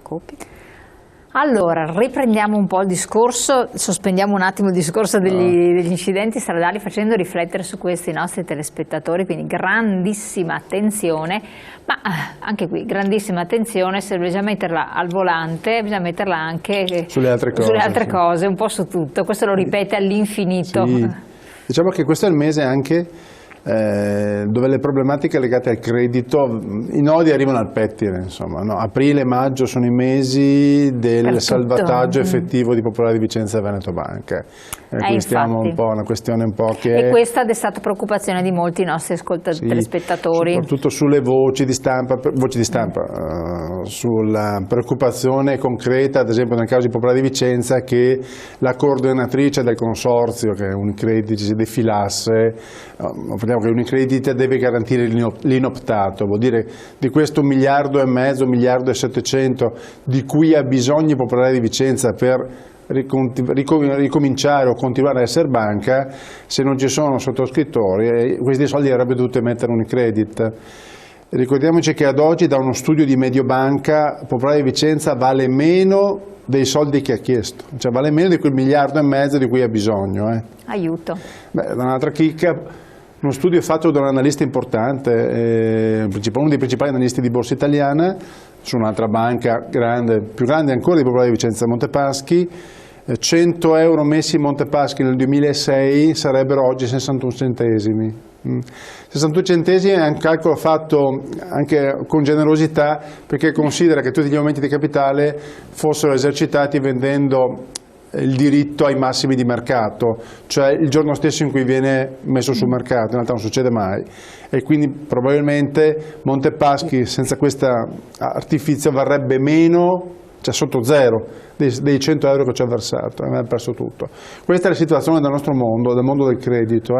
Jacopi. Allora, riprendiamo un po' il discorso, sospendiamo un attimo il discorso degli incidenti stradali facendo riflettere su questo i nostri telespettatori, quindi grandissima attenzione, ma anche qui grandissima attenzione, se bisogna metterla al volante, bisogna metterla anche sulle altre cose, un po' su tutto, questo lo ripete all'infinito. Sì. Diciamo che questo è il mese anche dove le problematiche legate al credito, i nodi arrivano al pettine, insomma, no? Aprile e maggio sono i mesi del salvataggio effettivo di Popolare di Vicenza e Veneto Banca. Qui stiamo un po', una questione un po' che... E questa ha destato preoccupazione di molti nostri telespettatori. Soprattutto sulle voci di stampa, sulla preoccupazione concreta, ad esempio nel caso di Popolare di Vicenza, che la coordinatrice del consorzio, che è Unicredit, si defilasse. Che Unicredit deve garantire l'inoptato, vuol dire di questo 1,5 miliardi, 1,7 miliardi di cui ha bisogno Popolare di Vicenza per ricominciare o continuare a essere banca, se non ci sono sottoscrittori, questi soldi avrebbe dovuto mettere Unicredit. Ricordiamoci che ad oggi da uno studio di Mediobanca Popolare di Vicenza vale meno dei soldi che ha chiesto, cioè vale meno di quel 1,5 miliardi di cui ha bisogno. Aiuto. Un'altra chicca. Uno studio fatto da un analista importante, uno dei principali analisti di Borsa Italiana, su un'altra banca grande, più grande ancora di Popolare di Vicenza, Montepaschi. 100 euro messi in Montepaschi nel 2006 sarebbero oggi 61 centesimi. 61 centesimi è un calcolo fatto anche con generosità, perché considera che tutti gli aumenti di capitale fossero esercitati vendendo il diritto ai massimi di mercato, cioè il giorno stesso in cui viene messo sul mercato, in realtà non succede mai, e quindi probabilmente Montepaschi senza questo artifizio varrebbe meno, cioè sotto zero, dei 100 euro che ci ha versato, e ha perso tutto. Questa è la situazione del nostro mondo, del mondo del credito,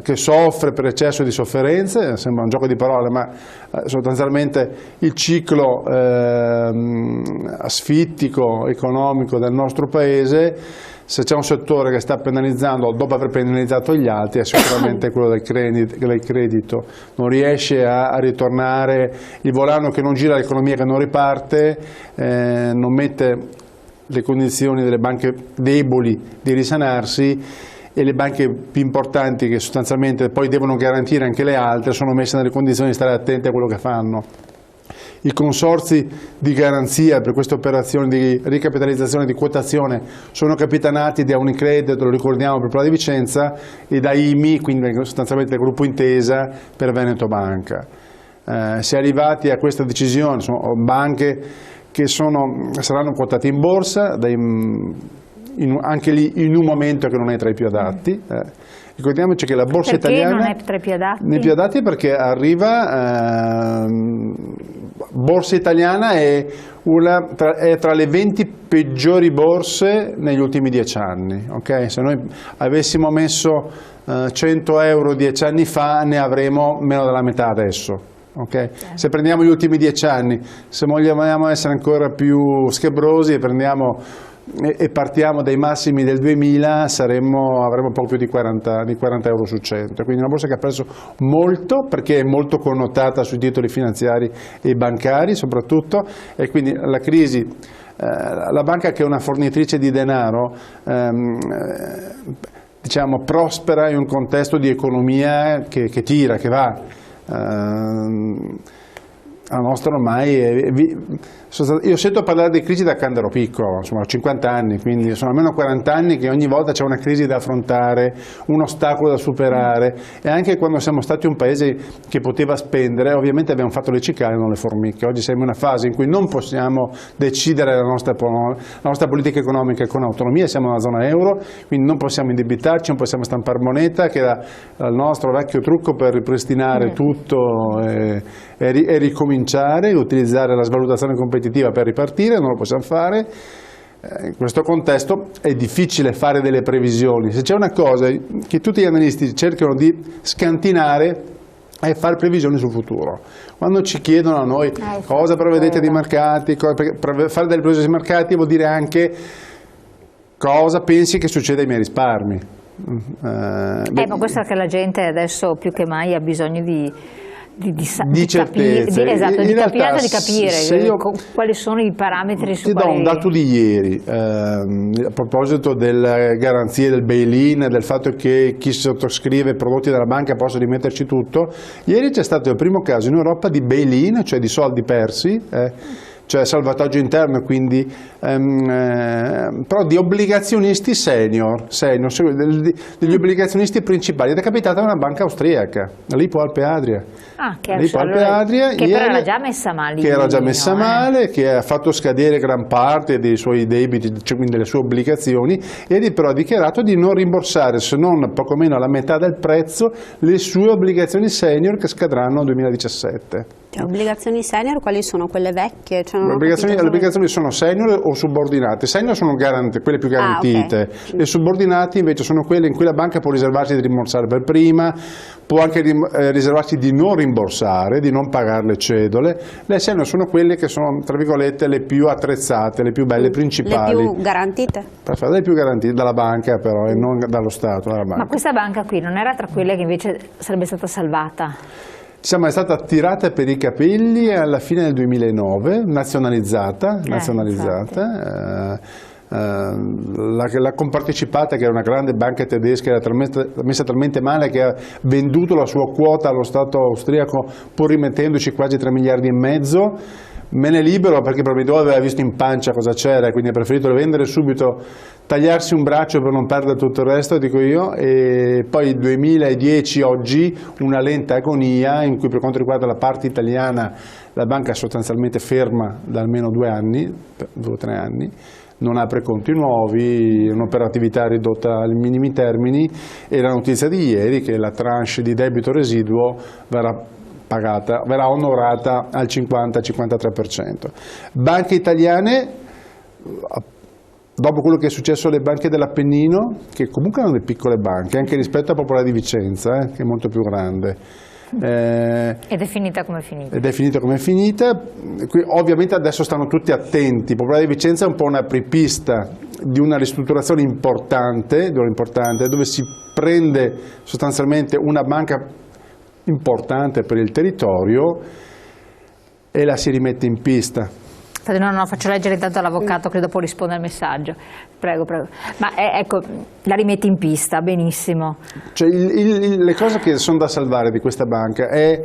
che soffre per eccesso di sofferenze, sembra un gioco di parole, ma sostanzialmente il ciclo asfittico, economico del nostro Paese, se c'è un settore che sta penalizzando dopo aver penalizzato gli altri è sicuramente quello del credito. Non riesce a ritornare, il volano che non gira, l'economia che non riparte, non mette le condizioni delle banche deboli di risanarsi, e le banche più importanti, che sostanzialmente poi devono garantire anche le altre, sono messe nelle condizioni di stare attenti a quello che fanno. I consorzi di garanzia per queste operazioni di ricapitalizzazione, di quotazione, sono capitanati da Unicredit, lo ricordiamo, per Popolare di Vicenza, e da IMI, quindi sostanzialmente il gruppo Intesa per Veneto Banca. Si è arrivati a questa decisione, sono banche che saranno quotate in borsa, anche lì in un momento che non è tra i più adatti. Ricordiamoci che la borsa italiana non è tra i più adatti? Nei più adatti perché arriva, borsa italiana è tra le 20 peggiori borse negli ultimi 10 anni. Okay? Se noi avessimo messo 100 euro 10 anni fa, ne avremo meno della metà adesso. Okay? Se prendiamo gli ultimi 10 anni, se vogliamo essere ancora più scabrosi e partiamo dai massimi del 2000, avremo poco più di 40 euro su 100, quindi una borsa che ha perso molto perché è molto connotata sui titoli finanziari e bancari soprattutto, e quindi la crisi, la banca che è una fornitrice di denaro diciamo prospera in un contesto di economia che tira, che va. La nostra ormai io sento parlare di crisi da quando ero piccolo, insomma ho 50 anni, quindi sono almeno 40 anni che ogni volta c'è una crisi da affrontare, un ostacolo da superare, e anche quando siamo stati un paese che poteva spendere, ovviamente abbiamo fatto le cicale e non le formiche. Oggi siamo in una fase in cui non possiamo decidere la nostra politica economica con autonomia, siamo nella zona euro, quindi non possiamo indebitarci, non possiamo stampare moneta, che era il nostro vecchio trucco per ripristinare tutto e ricominciare, utilizzare la svalutazione competitiva per ripartire, non lo possiamo fare. In questo contesto è difficile fare delle previsioni. Se c'è una cosa che tutti gli analisti cercano di scantinare è fare previsioni sul futuro. Quando ci chiedono a noi cosa prevedete di mercati, fare delle previsioni sui mercati vuol dire anche cosa pensi che succeda ai miei risparmi. Ma questo è che la gente adesso più che mai ha bisogno di di certezze. Esatto, di capire, di capire quali sono i parametri su quali... Ti do un dato di ieri, a proposito delle garanzie del bail-in, del fatto che chi sottoscrive prodotti della banca possa rimetterci tutto. Ieri c'è stato il primo caso in Europa di bail-in, cioè di soldi persi, cioè salvataggio interno, quindi però di obbligazionisti senior, degli obbligazionisti principali, ed è capitata una banca austriaca, l'Hypo Alpe Adria. Che però era già messa male. Che era già messa male, che ha fatto scadere gran parte dei suoi debiti, cioè quindi delle sue obbligazioni, e però ha dichiarato di non rimborsare, se non poco meno alla metà del prezzo, le sue obbligazioni senior che scadranno nel 2017. Cioè, obbligazioni senior quali sono? Quelle vecchie? Cioè, le obbligazioni sono senior o subordinate. Senior sono quelle più garantite, okay. Le subordinate invece sono quelle in cui la banca può riservarsi di rimborsare per prima, può anche riservarsi di non rimborsare, di non pagare le cedole. Le senior sono quelle che sono, tra virgolette, le più attrezzate, le più belle, principali. Le più garantite? Perfetto, le più garantite dalla banca però, e non dallo Stato. Dalla banca. Ma questa banca qui non era tra quelle che invece sarebbe stata salvata? Diciamo, è stata tirata per i capelli alla fine del 2009, nazionalizzata. La Compartecipata, che era una grande banca tedesca, era messa talmente male che ha venduto la sua quota allo Stato austriaco, pur rimettendoci quasi 3 miliardi e mezzo. Me ne libero perché probabilmente aveva visto in pancia cosa c'era, quindi ha preferito vendere subito, tagliarsi un braccio per non perdere tutto il resto, dico io, e poi 2010 oggi una lenta agonia in cui per quanto riguarda la parte italiana la banca è sostanzialmente ferma da almeno 2 o 3 anni, non apre conti nuovi, un'operatività ridotta ai minimi termini, e la notizia di ieri che la tranche di debito residuo verrà onorata al 50-53%. Banche italiane, dopo quello che è successo alle banche dell'Appennino, che comunque erano delle piccole banche, anche rispetto a Popolare di Vicenza, che è molto più grande. Ed è finita come è finita. Ed è finita come è finita. Qui, ovviamente adesso stanno tutti attenti. Popolare di Vicenza è un po' una apripista di una ristrutturazione importante, dove si prende sostanzialmente una banca importante per il territorio e la si rimette in pista. No, faccio leggere intanto all'avvocato, credo può rispondere al messaggio. Prego. Ma ecco, la rimetti in pista, benissimo. Cioè, le cose che sono da salvare di questa banca è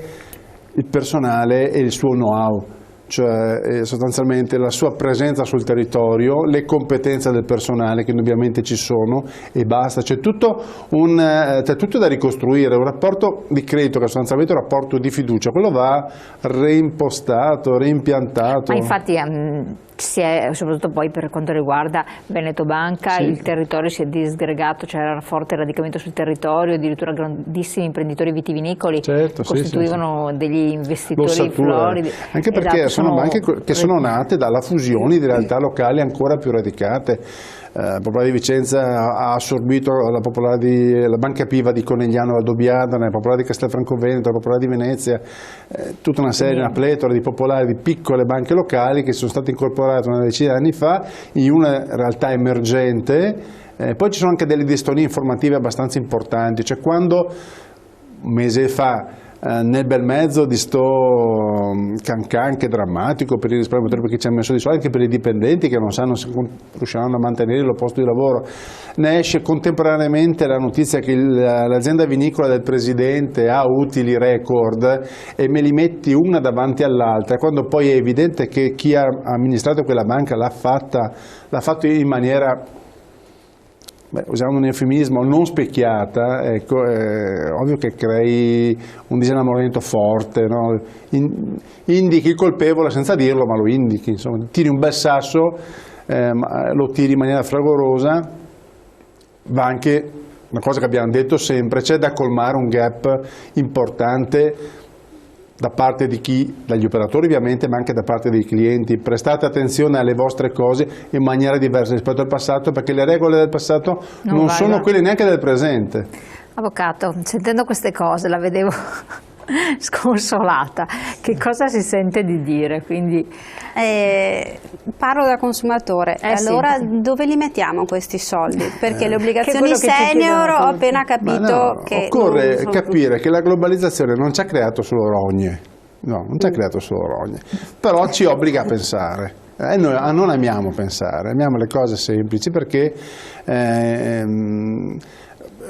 il personale e il suo know-how, cioè sostanzialmente la sua presenza sul territorio, le competenze del personale che indubbiamente ci sono, e basta. C'è tutto da ricostruire, un rapporto di credito che è sostanzialmente un rapporto di fiducia, quello va reimpostato, reimpiantato. Ma infatti soprattutto poi per quanto riguarda Veneto Banca, sì, il territorio si è disgregato, c'era forte radicamento sul territorio, addirittura grandissimi imprenditori vitivinicoli costituivano degli investitori floridi. Anche perché sono banche che sono nate dalla fusione di realtà locali ancora più radicate. Popolare di Vicenza ha assorbito la Banca Piva di Conegliano Valdobbiadene, la Popolare di Castelfranco Veneto, la Popolare di Venezia, tutta una serie, una pletora di popolari, di piccole banche locali che sono state incorporate una decina di anni fa in una realtà emergente. Poi ci sono anche delle distonie informative abbastanza importanti, cioè quando un mese fa nel bel mezzo di sto cancan che è drammatico per i risparmiatori, perché ci ha messo di soldi, anche per i dipendenti che non sanno se riusciranno a mantenere il loro posto di lavoro, ne esce contemporaneamente la notizia che l'azienda vinicola del presidente ha utili record, e me li metti una davanti all'altra, quando poi è evidente che chi ha amministrato quella banca l'ha fatto in maniera, usando un eufemismo, non specchiata, ecco, è ovvio che crei un disinnamoramento forte, no? Indichi il colpevole senza dirlo, ma lo indichi, insomma, tiri un bel sasso, lo tiri in maniera fragorosa. Va anche, una cosa che abbiamo detto sempre, c'è da colmare un gap importante da parte di dagli operatori ovviamente, ma anche da parte dei clienti. Prestate attenzione alle vostre cose in maniera diversa rispetto al passato, perché le regole del passato non sono quelle neanche del presente. Avvocato, sentendo queste cose la vedevo sconsolata. Che cosa si sente di dire? Quindi Parlo da consumatore, allora sì. dove li mettiamo questi soldi? Perché le obbligazioni quello che ci senior chiedono ho tutti. appena capito che occorre non sono capire che la globalizzazione non ci ha creato solo rogne, no, non ci ha creato solo rogne, però ci obbliga a pensare. Noi non amiamo pensare, amiamo le cose semplici perché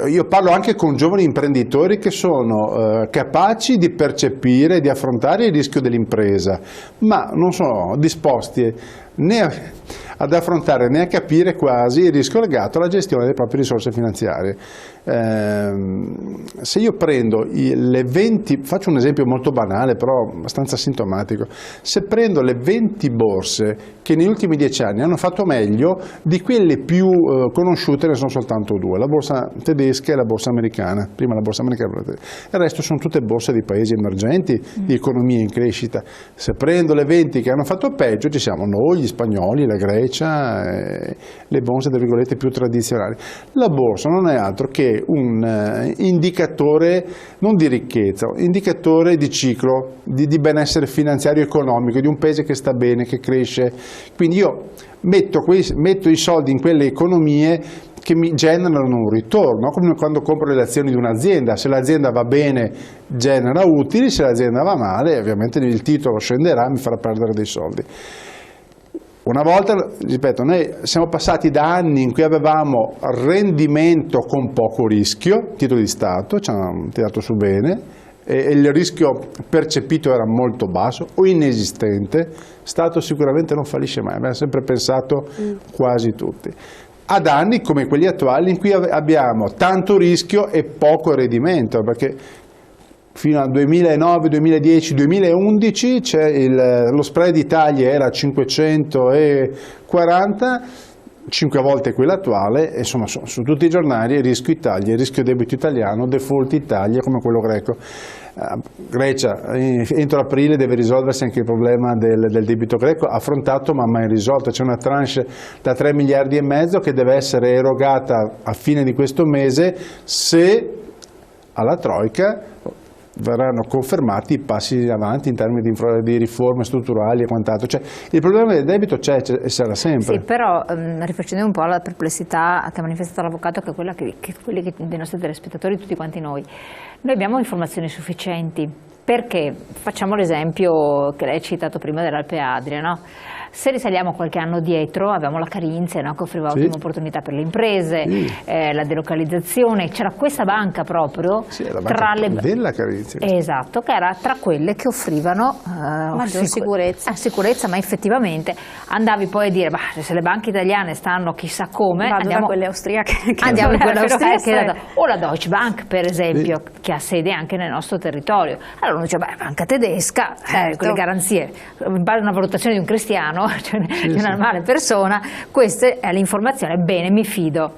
io parlo anche con giovani imprenditori che sono capaci di percepire e di affrontare il rischio dell'impresa, ma non sono disposti né ad affrontare né a capire quasi il rischio legato alla gestione delle proprie risorse finanziarie. Se io prendo le 20, faccio un esempio molto banale però abbastanza sintomatico, se prendo le 20 borse che negli ultimi 10 anni hanno fatto meglio di quelle più conosciute, ne sono soltanto due, la borsa tedesca e la borsa americana, prima la borsa americana, il resto sono tutte borse di paesi emergenti, di economie in crescita. Se prendo le 20 che hanno fatto peggio ci siamo noi, gli spagnoli, la Grecia, le borse tra virgolette più tradizionali. La borsa non è altro che un indicatore non di ricchezza, un indicatore di ciclo, di benessere finanziario e economico, di un paese che sta bene, che cresce. Quindi io metto i soldi in quelle economie che mi generano un ritorno, come quando compro le azioni di un'azienda. Se l'azienda va bene genera utili, se l'azienda va male ovviamente il titolo scenderà e mi farà perdere dei soldi. Una volta, ripeto, noi siamo passati da anni in cui avevamo rendimento con poco rischio, titoli di Stato, ci hanno tirato su bene, e il rischio percepito era molto basso o inesistente. Stato sicuramente non fallisce mai, abbiamo sempre pensato quasi tutti. Ad anni come quelli attuali in cui abbiamo tanto rischio e poco rendimento, perché fino al 2009, 2010, 2011 lo spread Italia era 540, 5 volte quello attuale, e insomma su tutti i giornali rischio Italia, rischio debito italiano, default Italia come quello greco. Grecia entro aprile deve risolversi anche il problema del debito greco, affrontato ma mai risolto. C'è una tranche da 3 miliardi e mezzo che deve essere erogata a fine di questo mese se alla Troika verranno confermati i passi avanti in termini di riforme strutturali e quant'altro. Cioè, il problema del debito c'è e sarà sempre. Sì, però rifacendo un po' alla perplessità che ha manifestato l'avvocato, che è quella che quelli dei nostri telespettatori, tutti quanti noi abbiamo informazioni sufficienti. Perché? Facciamo l'esempio che lei ha citato prima dell'Alpe Adria, no? Se risaliamo qualche anno dietro, avevamo la Carinzia, no? Che offriva ottime opportunità per le imprese, la delocalizzazione, c'era questa banca proprio la banca della Carinzia. Esatto, che era tra quelle che offrivano maggior sicurezza, ma effettivamente andavi poi a dire, se le banche italiane stanno chissà come, andiamo a quelle austriache, andiamo a quelle austriache o la Deutsche Bank per esempio, che ha sede anche nel nostro territorio. Allora uno dice, banca tedesca, con le garanzie, in base a una valutazione di un cristiano, cioè di una normale persona, questa è l'informazione, bene, mi fido.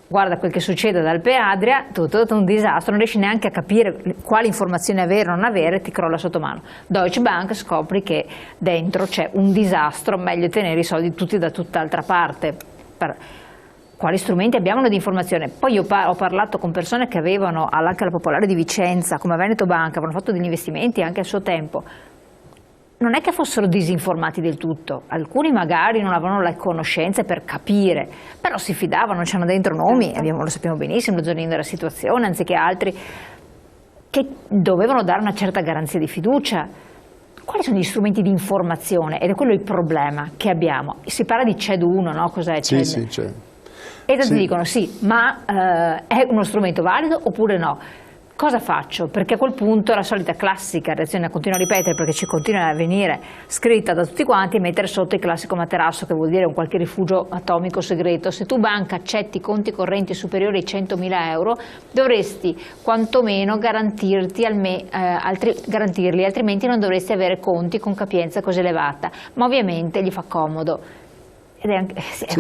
Guarda quel che succede ad Alpe Adria, tutto un disastro, non riesci neanche a capire quali informazioni avere o non avere, ti crolla sotto mano. Deutsche Bank, scopri che dentro c'è un disastro, meglio tenere i soldi tutti da tutt'altra parte. Quali strumenti abbiamo di informazione? Poi io ho parlato con persone che avevano anche la Popolare di Vicenza, come Veneto Banca, avevano fatto degli investimenti anche a suo tempo. Non è che fossero disinformati del tutto, alcuni magari non avevano le conoscenze per capire, però si fidavano, c'erano dentro nomi, lo sappiamo benissimo, lo Zonino della situazione, anziché altri, che dovevano dare una certa garanzia di fiducia. Quali sono gli strumenti di informazione? Ed è quello il problema che abbiamo. Si parla di CED 1, no? Cos'è CED? Sì, c'è. E tanti dicono sì, ma è uno strumento valido oppure no? Cosa faccio? Perché a quel punto la solita classica reazione, continuo a ripetere perché ci continua a venire scritta da tutti quanti, è mettere sotto il classico materasso, che vuol dire un qualche rifugio atomico segreto. Se tu banca accetti conti correnti superiori ai 100.000 euro, dovresti quantomeno garantirli, altrimenti non dovresti avere conti con capienza così elevata. Ma ovviamente gli fa comodo. Ed è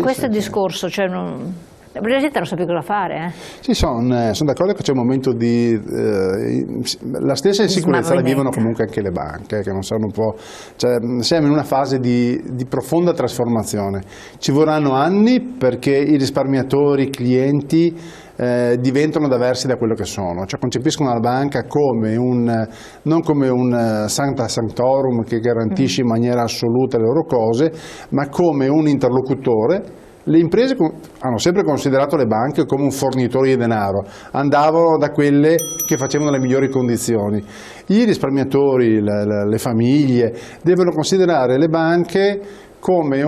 questo il discorso, cioè la gente non sa più cosa fare. Sì, sono d'accordo che c'è un momento di... la stessa insicurezza la vivono comunque anche le banche, che non sanno un po'... Cioè, siamo in una fase di profonda trasformazione. Ci vorranno anni perché i risparmiatori, i clienti diventano diversi da quello che sono, cioè concepiscono la banca come non come un sancta sanctorum che garantisce in maniera assoluta le loro cose, ma come un interlocutore. Le imprese hanno sempre considerato le banche come un fornitore di denaro, andavano da quelle che facevano le migliori condizioni. I risparmiatori, le famiglie devono considerare le banche come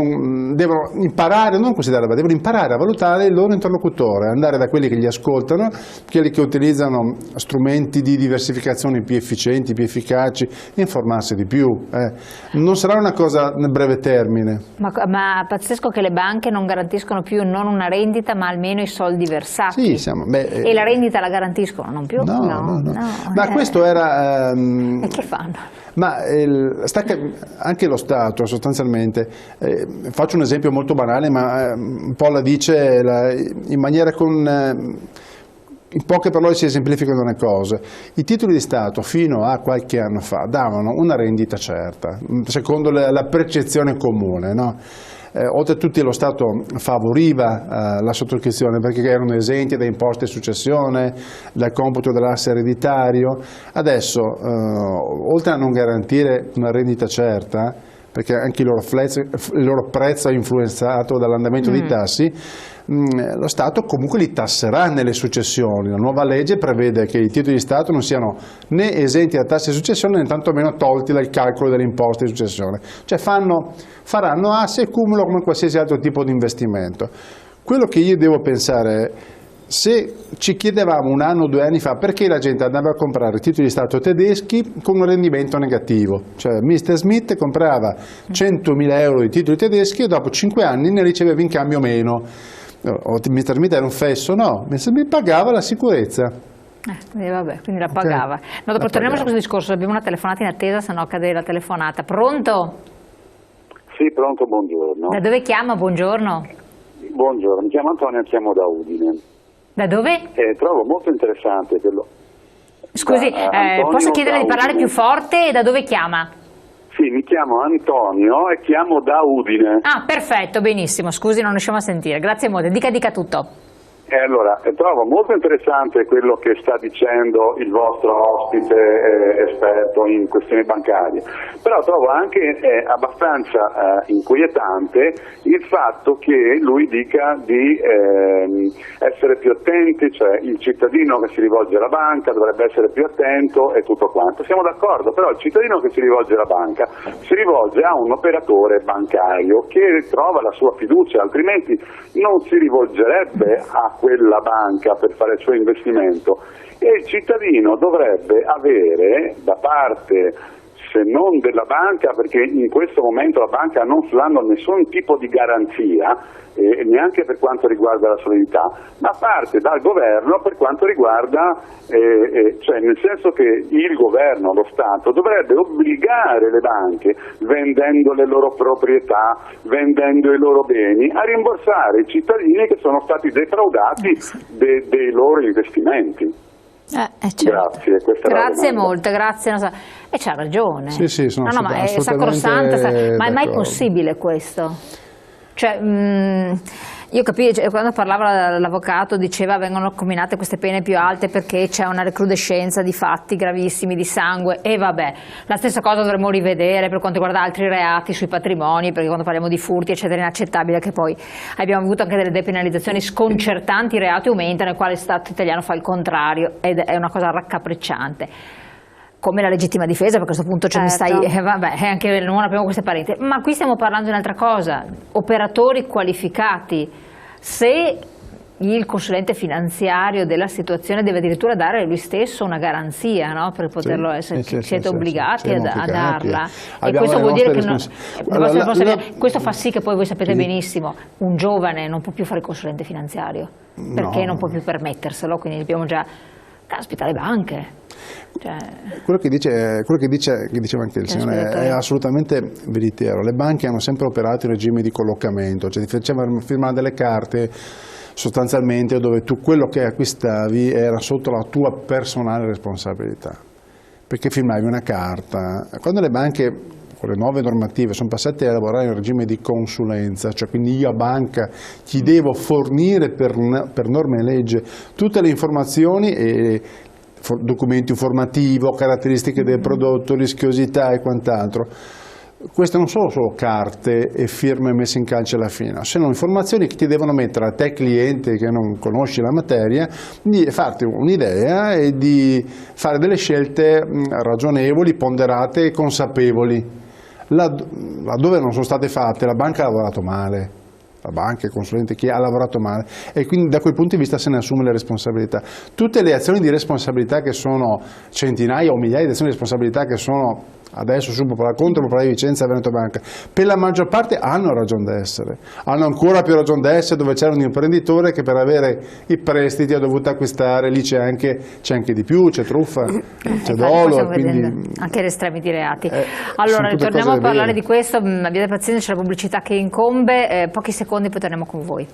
devono imparare, non considerare, ma devono imparare a valutare il loro interlocutore, andare da quelli che li ascoltano, quelli che utilizzano strumenti di diversificazione più efficienti, più efficaci, informarsi di più. Non sarà una cosa nel breve termine. Ma è pazzesco che le banche non garantiscono più non una rendita, ma almeno i soldi versati. Sì, e la rendita la garantiscono, non più? No. Ma questo era... E che fanno? Ma anche lo Stato sostanzialmente, faccio un esempio molto banale ma un po' la dice in maniera in poche parole si esemplificano le cose. I titoli di Stato fino a qualche anno fa davano una rendita certa, secondo la percezione comune, no? Oltretutto lo Stato favoriva la sottoscrizione perché erano esenti da imposte e successione, dal computo dell'asse ereditario. Adesso, oltre a non garantire una rendita certa, perché anche il loro prezzo è influenzato dall'andamento dei tassi, lo Stato comunque li tasserà nelle successioni. La nuova legge prevede che i titoli di Stato non siano né esenti da tassi di successione né tantomeno tolti dal calcolo delle imposte di successione, cioè faranno assi e cumulo come qualsiasi altro tipo di investimento. Quello che io devo pensare è, se ci chiedevamo 1 anno o 2 anni fa perché la gente andava a comprare titoli di Stato tedeschi con un rendimento negativo, cioè Mr. Smith comprava 100.000 euro di titoli tedeschi e dopo 5 anni ne riceveva in cambio meno. Mr. Smith era un fesso? No, Mr. Smith pagava la sicurezza. Quindi la pagava. Okay. No, dopo torniamo su questo discorso, abbiamo una telefonata in attesa, se no cade la telefonata. Pronto? Sì, pronto, buongiorno. Da dove chiama? Buongiorno. Buongiorno, mi chiamo Antonio, chiamo da Udine. Da dove? Trovo molto interessante quello... Scusi, posso chiedere di parlare più forte e da dove chiama? Sì, mi chiamo Antonio e chiamo da Udine. Ah, perfetto, benissimo, scusi, non riusciamo a sentire. Grazie molto, dica tutto. Allora, trovo molto interessante quello che sta dicendo il vostro ospite esperto in questioni bancarie, però trovo anche abbastanza inquietante il fatto che lui dica di essere più attenti, cioè il cittadino che si rivolge alla banca dovrebbe essere più attento e tutto quanto. Siamo d'accordo, però il cittadino che si rivolge alla banca si rivolge a un operatore bancario che trova la sua fiducia, altrimenti non si rivolgerebbe a quella banca per fare il suo investimento, e il cittadino dovrebbe avere da parte, se non della banca, perché in questo momento la banca non sta dando nessun tipo di garanzia, neanche per quanto riguarda la solidità, ma parte dal governo per quanto riguarda, cioè nel senso che il governo, lo Stato, dovrebbe obbligare le banche, vendendo le loro proprietà, vendendo i loro beni, a rimborsare i cittadini che sono stati defraudati dei loro investimenti. Certo. Grazie molte, grazie. E c'ha ragione. Sì, sono ma è sacrosanta, ma è mai possibile questo? Cioè, io capisco, quando parlava l'avvocato diceva vengono comminate queste pene più alte perché c'è una recrudescenza di fatti gravissimi di sangue, e vabbè, la stessa cosa dovremmo rivedere per quanto riguarda altri reati sui patrimoni, perché quando parliamo di furti eccetera è inaccettabile che poi abbiamo avuto anche delle depenalizzazioni sconcertanti, i reati aumentano, nel quale il Stato italiano fa il contrario, ed è una cosa raccapricciante. Come la legittima difesa, perché a questo punto mi stai, anche non abbiamo queste parenti, ma qui stiamo parlando di un'altra cosa, operatori qualificati. Se il consulente finanziario della situazione deve addirittura dare lui stesso una garanzia, no? Per poterlo essere, siete obbligati a darla, e questo vuol dire che questo fa sì che poi voi sapete benissimo, un giovane non può più fare il consulente finanziario, perché non può più permetterselo, quindi abbiamo già, caspita, le banche. Quello che diceva anche il signore è assolutamente veritiero. Le banche hanno sempre operato in regime di collocamento, cioè ti facevano firmare delle carte sostanzialmente dove tu quello che acquistavi era sotto la tua personale responsabilità, perché firmavi una carta. Quando le banche con le nuove normative sono passati a lavorare in regime di consulenza, cioè quindi io a banca ti devo fornire per norma e legge tutte le informazioni e documento informativo, caratteristiche del prodotto, rischiosità e quant'altro. Queste non sono solo carte e firme messe in calce alla fine, sono informazioni che ti devono mettere a te cliente che non conosci la materia di farti un'idea e di fare delle scelte ragionevoli, ponderate e consapevoli. Laddove non sono state fatte, la banca ha lavorato male. La banca, il consulente che ha lavorato male, e quindi da quel punto di vista se ne assume le responsabilità. Tutte le azioni di responsabilità che sono centinaia o migliaia di azioni di responsabilità che sono adesso su Popolare, contro Popolare di Vicenza e Veneto Banca, per la maggior parte hanno ragione d'essere, hanno ancora più ragione d'essere dove c'era un imprenditore che per avere i prestiti ha dovuto acquistare, lì c'è anche di più, c'è truffa, c'è dolo, quindi anche gli estremi di reati. Allora ritorniamo a parlare di questo, abbiate pazienza, c'è la pubblicità che incombe, pochi secondi poi torniamo con voi.